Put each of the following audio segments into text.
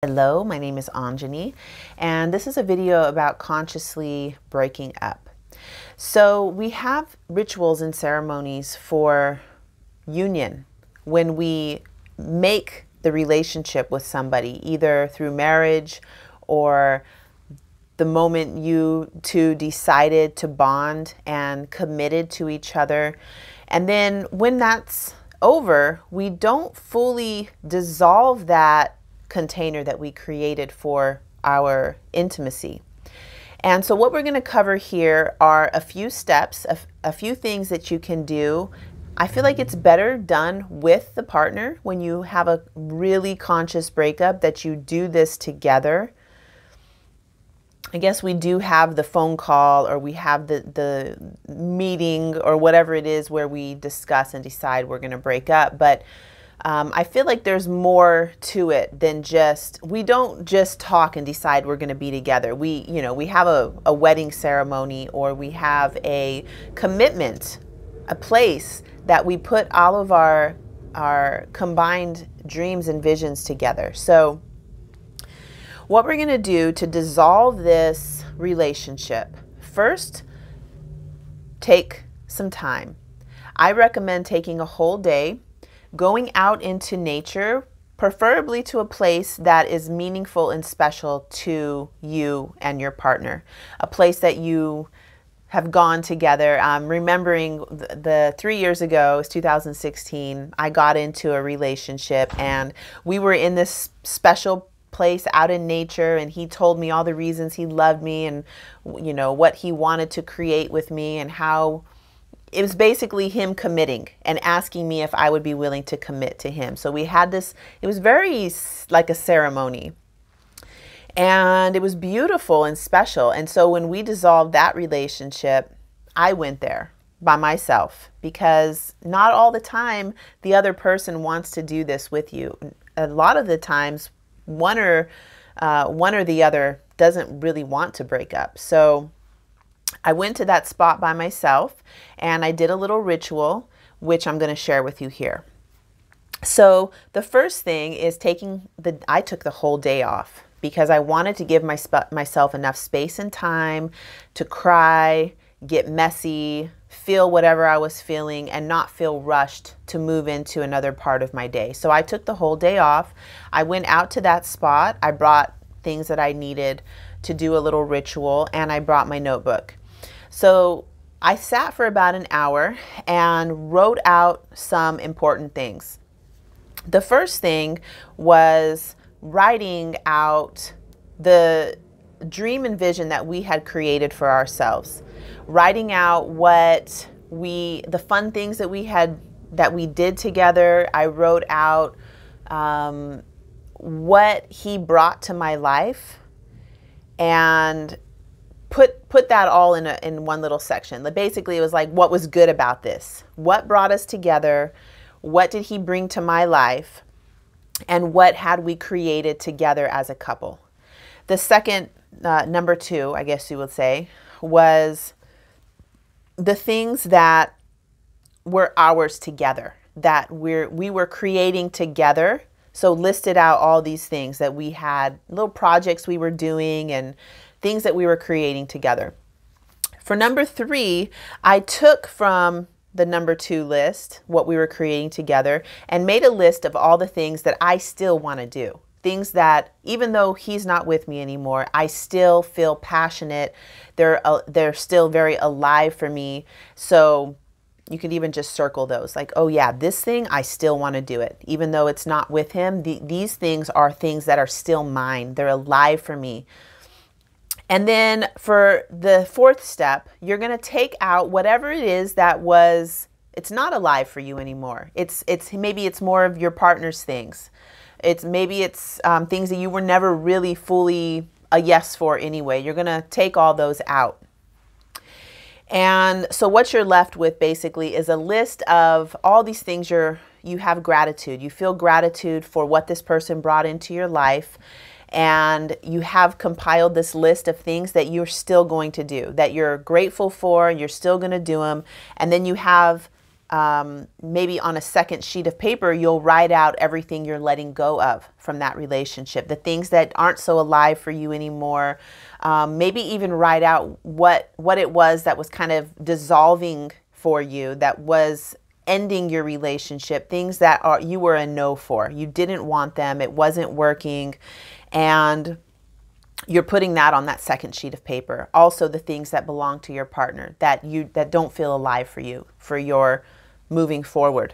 Hello, my name is Anjani, and this is a video about consciously breaking up. So we have rituals and ceremonies for union when we make the relationship with somebody, either through marriage or the moment you two decided to bond and committed to each other. And then when that's over, we don't fully dissolve that container that we created for our intimacy. And so what we're going to cover here are a few steps, a few things that you can do. I feel like it's better done with the partner when you have a really conscious breakup, that you do this together. I guess we do have the phone call, or we have the meeting or whatever it is where we discuss and decide we're going to break up. But I feel like there's more to it than we don't just talk and decide we're going to be together. We have a wedding ceremony, or we have a commitment, a place that we put all of our combined dreams and visions together. So what we're going to do to dissolve this relationship, first, take some time. I recommend taking a whole day, going out into nature, preferably to a place that is meaningful and special to you and your partner, a place that you have gone together. Remembering the 3 years ago, it was 2016, I got into a relationship, and we were in this special place out in nature, and he told me all the reasons he loved me, and what he wanted to create with me, and how it was basically him committing and asking me if I would be willing to commit to him. So we had this, it was very like a ceremony, and it was beautiful and special. And so when we dissolved that relationship, I went there by myself, because not all the time the other person wants to do this with you. A lot of the times one or the other doesn't really want to break up. So I went to that spot by myself, and I did a little ritual, which I'm going to share with you here. So the first thing is I took the whole day off, because I wanted to give myself enough space and time to cry, get messy, feel whatever I was feeling, and not feel rushed to move into another part of my day. So I took the whole day off. I went out to that spot. I brought things that I needed to do a little ritual, and I brought my notebook. So I sat for about an hour and wrote out some important things. The first thing was writing out the dream and vision that we had created for ourselves. Writing out the fun things that we did together. I wrote out what he brought to my life, and put that all in one little section. Basically, it was like, what was good about this? What brought us together? What did he bring to my life? And what had we created together as a couple? The second, number two, I guess you would say, was the things that were ours together, that we were creating together. So listed out all these things that we had, little projects we were doing, and things that we were creating together. For number three, I took from the number two list what we were creating together, and made a list of all the things that I still want to do. Things that, even though he's not with me anymore, I still feel passionate. They're still very alive for me. So you could even just circle those, like, oh yeah, this thing, I still want to do it. Even though it's not with him, these things are things that are still mine. They're alive for me. And then for the fourth step, you're going to take out whatever it is that it's not alive for you anymore. Maybe it's more of your partner's things. Maybe it's things that you were never really fully a yes for anyway. You're going to take all those out. And so what you're left with basically is a list of all these things you have gratitude. You feel gratitude for what this person brought into your life. And you have compiled this list of things that you're still going to do, that you're grateful for, and you're still going to do them. And then you have maybe on a second sheet of paper, you'll write out everything you're letting go of from that relationship, the things that aren't so alive for you anymore. Maybe even write out what it was that was kind of dissolving for you, that was ending your relationship, things that you were a no for. You didn't want them, it wasn't working, and you're putting that on that second sheet of paper. Also the things that belong to your partner that don't feel alive for you, for your moving forward.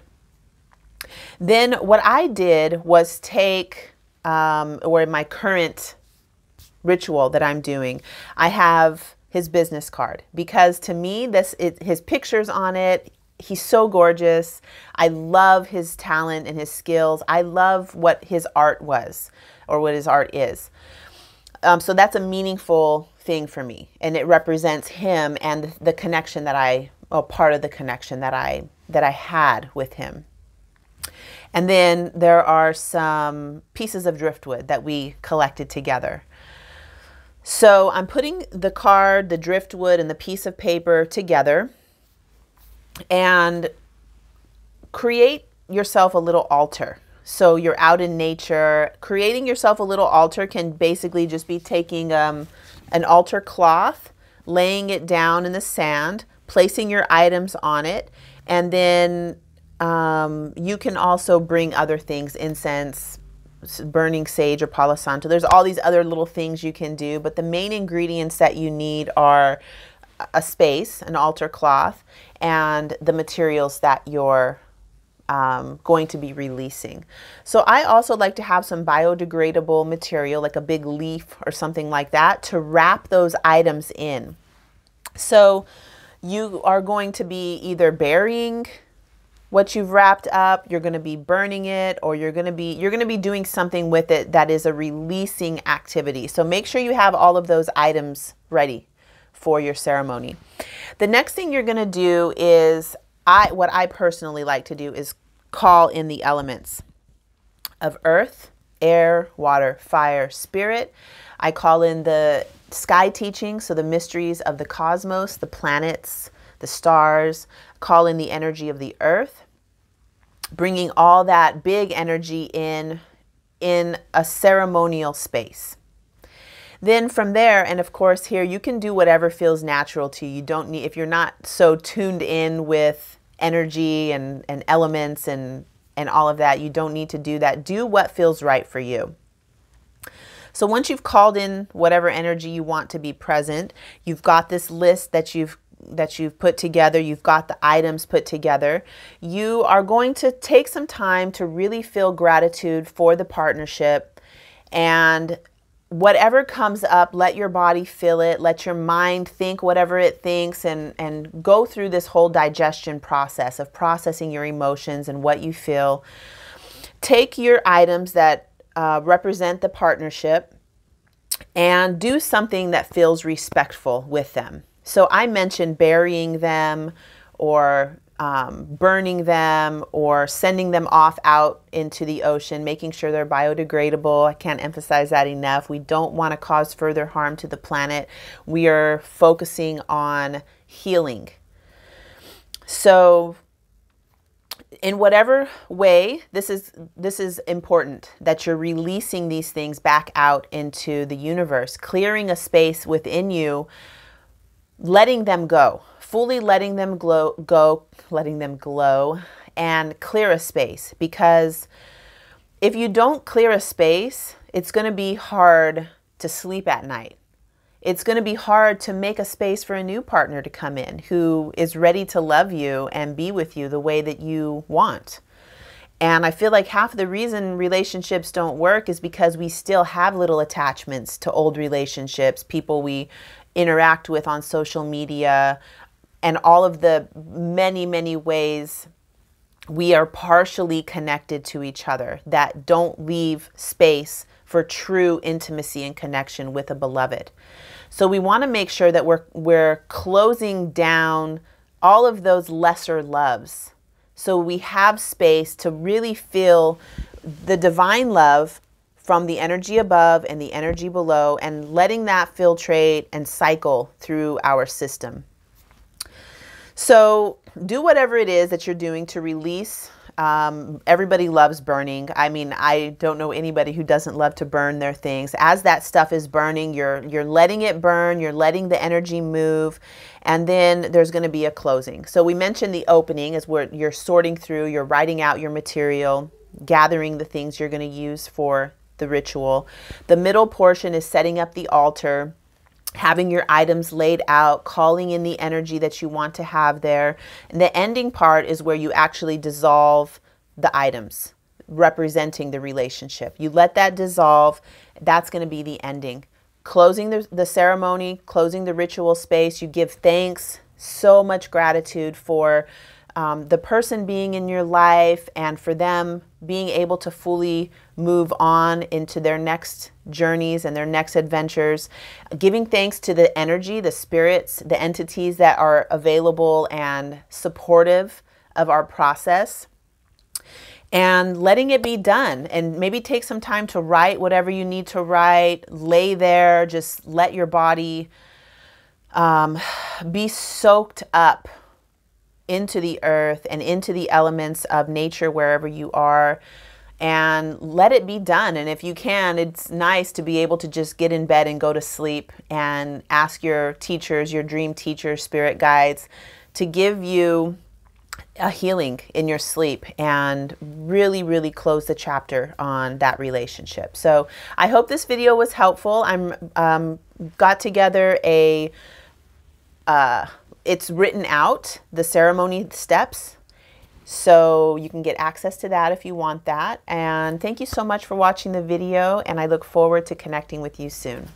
Then what I did was take, or in my current ritual that I'm doing, I have his business card, because to me, his picture's on it. He's so gorgeous. I love his talent and his skills. I love what his art was, or what his art is. So that's a meaningful thing for me, and it represents him and the connection part of the connection that I had with him. And then there are some pieces of driftwood that we collected together. So I'm putting the card, the driftwood, and the piece of paper together, and create yourself a little altar. So you're out in nature. Creating yourself a little altar can basically just be taking an altar cloth, laying it down in the sand, placing your items on it, and then you can also bring other things, incense, burning sage or palo santo. There's all these other little things you can do, but the main ingredients that you need are a space, an altar cloth, and the materials that you're going to be releasing. So I also like to have some biodegradable material, like a big leaf or something like that, to wrap those items in. So you are going to be either burying what you've wrapped up, you're going to be burning it, or you're going to be doing something with it that is a releasing activity. So make sure you have all of those items ready for your ceremony. The next thing you're going to do is, what I personally like to do is call in the elements of earth, air, water, fire, spirit. I call in the sky teachings, so the mysteries of the cosmos, the planets, the stars. Call in the energy of the earth, bringing all that big energy in a ceremonial space. Then from there, and of course here, you can do whatever feels natural to you. You don't need, if you're not so tuned in with energy and elements and all of that, you don't need to do that. Do what feels right for you. So once you've called in whatever energy you want to be present, you've got this list that you've put together, you've got the items put together, you are going to take some time to really feel gratitude for the partnership, and whatever comes up, let your body feel it, let your mind think whatever it thinks, and go through this whole digestion process of processing your emotions and what you feel. Take your items that represent the partnership and do something that feels respectful with them. So I mentioned burying them, or burning them, or sending them off out into the ocean, making sure they're biodegradable. I can't emphasize that enough. We don't want to cause further harm to the planet. We are focusing on healing. So in whatever way, this is important that you're releasing these things back out into the universe, clearing a space within you, letting them go, fully letting them letting them glow, and clear a space. Because if you don't clear a space, it's going to be hard to sleep at night. It's going to be hard to make a space for a new partner to come in who is ready to love you and be with you the way that you want. And I feel like half the reason relationships don't work is because we still have little attachments to old relationships, people we interact with on social media, and all of the many, many ways we are partially connected to each other that don't leave space for true intimacy and connection with a beloved. So we want to make sure that we're closing down all of those lesser loves, so we have space to really feel the divine love from the energy above and the energy below, and letting that filtrate and cycle through our system. So do whatever it is that you're doing to release. Everybody loves burning. I mean, I don't know anybody who doesn't love to burn their things. As that stuff is burning, you're letting it burn, you're letting the energy move, and then there's going to be a closing. So we mentioned the opening is where you're sorting through, you're writing out your material, gathering the things you're going to use for the ritual. The middle portion is setting up the altar, having your items laid out, calling in the energy that you want to have there. And the ending part is where you actually dissolve the items, representing the relationship. You let that dissolve. That's going to be the ending. Closing the ceremony, closing the ritual space. You give thanks, so much gratitude for the person being in your life and for them being able to fully move on into their next journeys and their next adventures. Giving thanks to the energy, the spirits, the entities that are available and supportive of our process. And letting it be done, and maybe take some time to write whatever you need to write. Lay there, just let your body be soaked up into the earth and into the elements of nature wherever you are, and let it be done. And if you can, it's nice to be able to just get in bed and go to sleep and ask your teachers, your dream teachers, spirit guides, to give you a healing in your sleep and really, really close the chapter on that relationship. So I hope this video was helpful. I'm got together a it's written out, the ceremony steps, so you can get access to that if you want that. And thank you so much for watching the video, and I look forward to connecting with you soon.